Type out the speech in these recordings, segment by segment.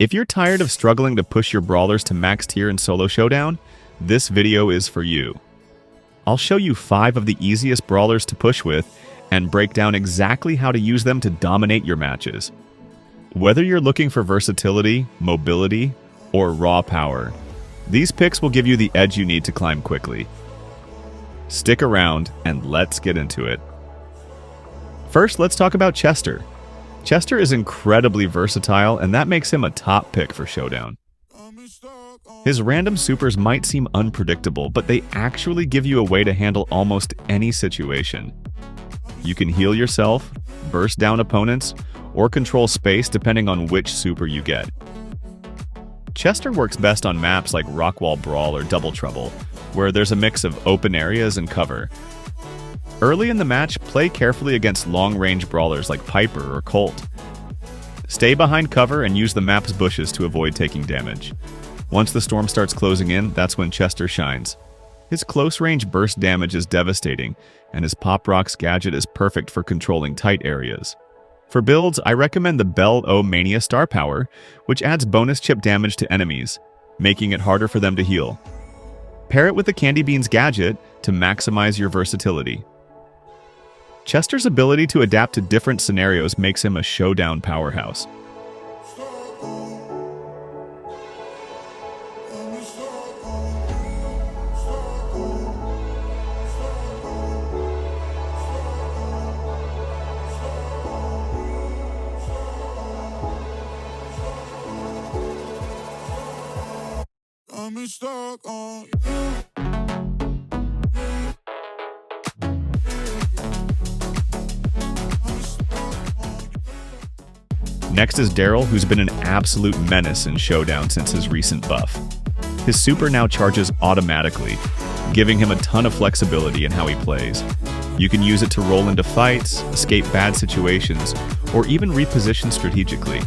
If you're tired of struggling to push your brawlers to max tier in Solo Showdown, this video is for you. I'll show you 5 of the easiest brawlers to push with and break down exactly how to use them to dominate your matches. Whether you're looking for versatility, mobility, or raw power, these picks will give you the edge you need to climb quickly. Stick around and let's get into it. First, let's talk about Chester. Chester is incredibly versatile, and that makes him a top pick for Showdown. His random supers might seem unpredictable, but they actually give you a way to handle almost any situation. You can heal yourself, burst down opponents, or control space depending on which super you get. Chester works best on maps like Rockwall Brawl or Double Trouble, where there's a mix of open areas and cover. Early in the match, play carefully against long-range brawlers like Piper or Colt. Stay behind cover and use the map's bushes to avoid taking damage. Once the storm starts closing in, that's when Chester shines. His close-range burst damage is devastating, and his Pop Rocks gadget is perfect for controlling tight areas. For builds, I recommend the Bell O Mania Star Power, which adds bonus chip damage to enemies, making it harder for them to heal. Pair it with the Candy Beans gadget to maximize your versatility. Chester's ability to adapt to different scenarios makes him a Showdown powerhouse. Next is Darryl, who's been an absolute menace in Showdown since his recent buff. His super now charges automatically, giving him a ton of flexibility in how he plays. You can use it to roll into fights, escape bad situations, or even reposition strategically.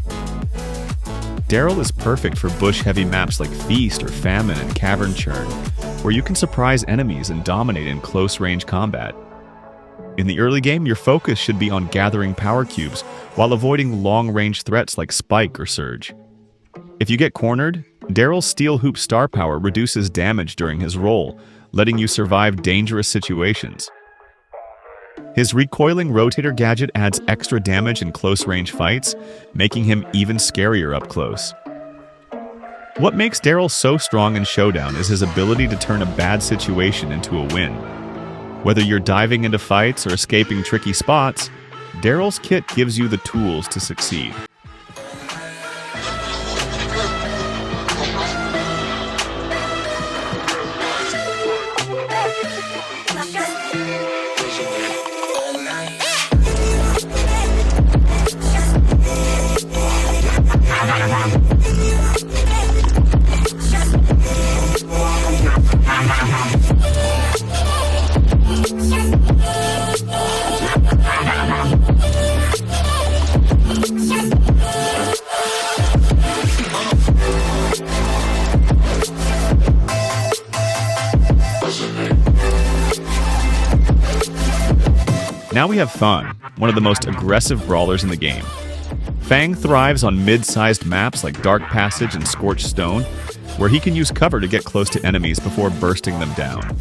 Darryl is perfect for bush-heavy maps like Feast or Famine and Cavern Churn, where you can surprise enemies and dominate in close-range combat. In the early game, your focus should be on gathering power cubes while avoiding long-range threats like Spike or Surge. If you get cornered, Darryl's Steel Hoop Star Power reduces damage during his roll, letting you survive dangerous situations. His recoiling rotator gadget adds extra damage in close-range fights, making him even scarier up close. What makes Darryl so strong in Showdown is his ability to turn a bad situation into a win. Whether you're diving into fights or escaping tricky spots, Darryl's kit gives you the tools to succeed. Now we have Fang, one of the most aggressive brawlers in the game. Fang thrives on mid-sized maps like Dark Passage and Scorched Stone, where he can use cover to get close to enemies before bursting them down.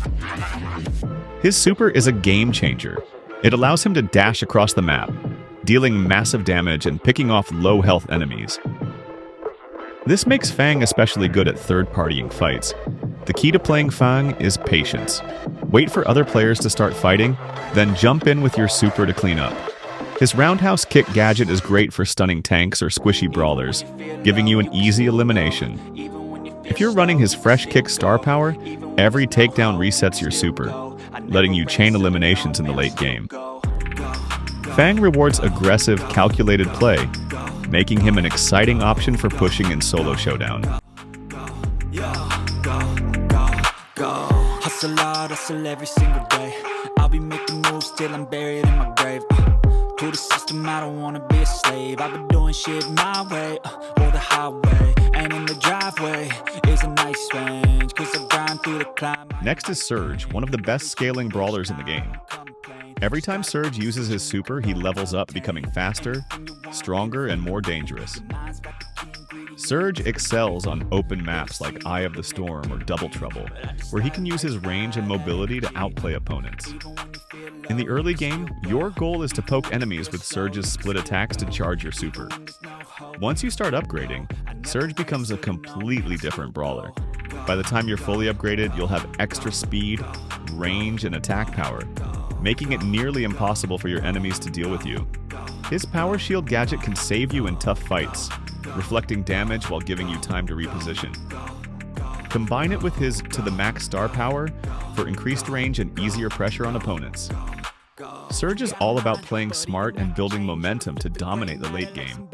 His super is a game changer. It allows him to dash across the map, dealing massive damage and picking off low-health enemies. This makes Fang especially good at third-partying fights. The key to playing Fang is patience. Wait for other players to start fighting, then jump in with your super to clean up. His Roundhouse Kick gadget is great for stunning tanks or squishy brawlers, giving you an easy elimination. If you're running his Fresh Kick Star Power, every takedown resets your super, letting you chain eliminations in the late game. Fang rewards aggressive, calculated play, making him an exciting option for pushing in Solo Showdown. Hustle hard, hustle every single day. I'll be making moves till I'm buried in my grave. To the system, I don't wanna be a slave. I've been doing shit my way, or the highway. And in the driveway is a nice range, 'cause I grind through the climb. Next is Surge, one of the best scaling brawlers in the game. Every time Surge uses his super, he levels up, becoming faster, stronger, and more dangerous. Surge excels on open maps like Eye of the Storm or Double Trouble, where he can use his range and mobility to outplay opponents. In the early game, your goal is to poke enemies with Surge's split attacks to charge your super. Once you start upgrading, Surge becomes a completely different brawler. By the time you're fully upgraded, you'll have extra speed, range, and attack power, making it nearly impossible for your enemies to deal with you. His Power Shield gadget can save you in tough fights, reflecting damage while giving you time to reposition. Combine it with his to the max star power for increased range and easier pressure on opponents. Surge is all about playing smart and building momentum to dominate the late game.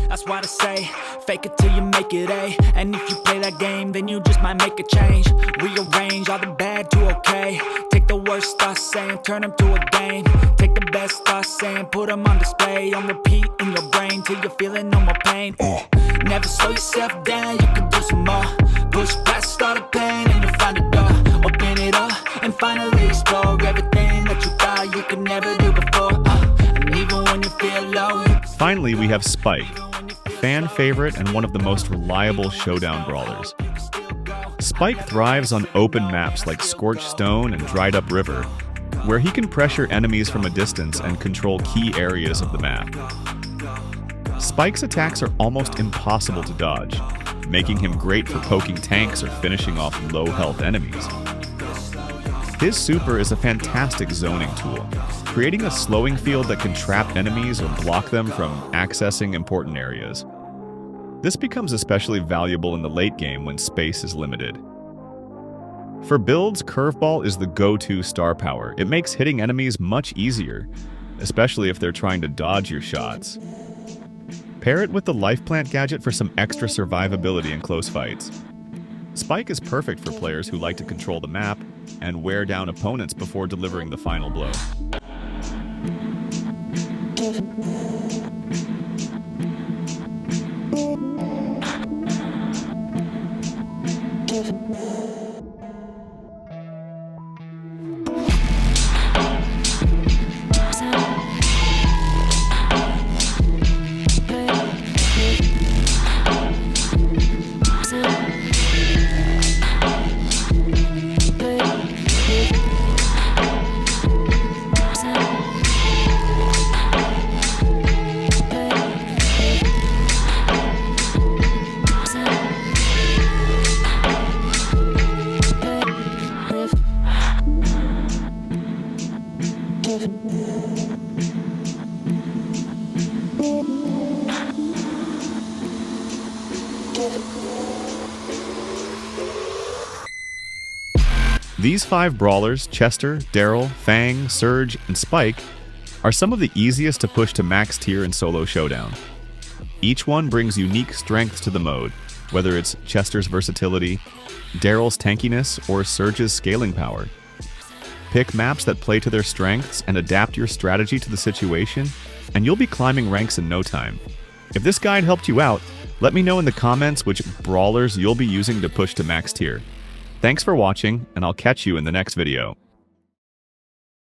That's why I say, fake it till you make it A. And if you play that game, then you just might make a change. Rearrange all the bad to okay. Take the worst thoughts saying, turn them to a game. Take the best thoughts saying, put them on display. On repeat in your brain till you're feeling no more pain. Never slow yourself down, you can do some more. Push past all the pain and you'll find a door. Open it up and finally explore everything that you thought you could never do before. And even when you feel low, Finally, we have Spike, a fan favorite and one of the most reliable showdown brawlers. Spike thrives on open maps like Scorched Stone and Dried Up River, where he can pressure enemies from a distance and control key areas of the map. Spike's attacks are almost impossible to dodge, making him great for poking tanks or finishing off low-health enemies. His super is a fantastic zoning tool, creating a slowing field that can trap enemies or block them from accessing important areas. This becomes especially valuable in the late game when space is limited. For builds, Curveball is the go-to star power. It makes hitting enemies much easier, especially if they're trying to dodge your shots. Pair it with the Life Plant gadget for some extra survivability in close fights. Spike is perfect for players who like to control the map and wear down opponents before delivering the final blow. These 5 brawlers, Chester, Darryl, Fang, Surge, and Spike, are some of the easiest to push to max tier in Solo Showdown. Each one brings unique strengths to the mode, whether it's Chester's versatility, Darryl's tankiness, or Surge's scaling power. Pick maps that play to their strengths and adapt your strategy to the situation, and you'll be climbing ranks in no time. If this guide helped you out, let me know in the comments which brawlers you'll be using to push to max tier. Thanks for watching, and I'll catch you in the next video.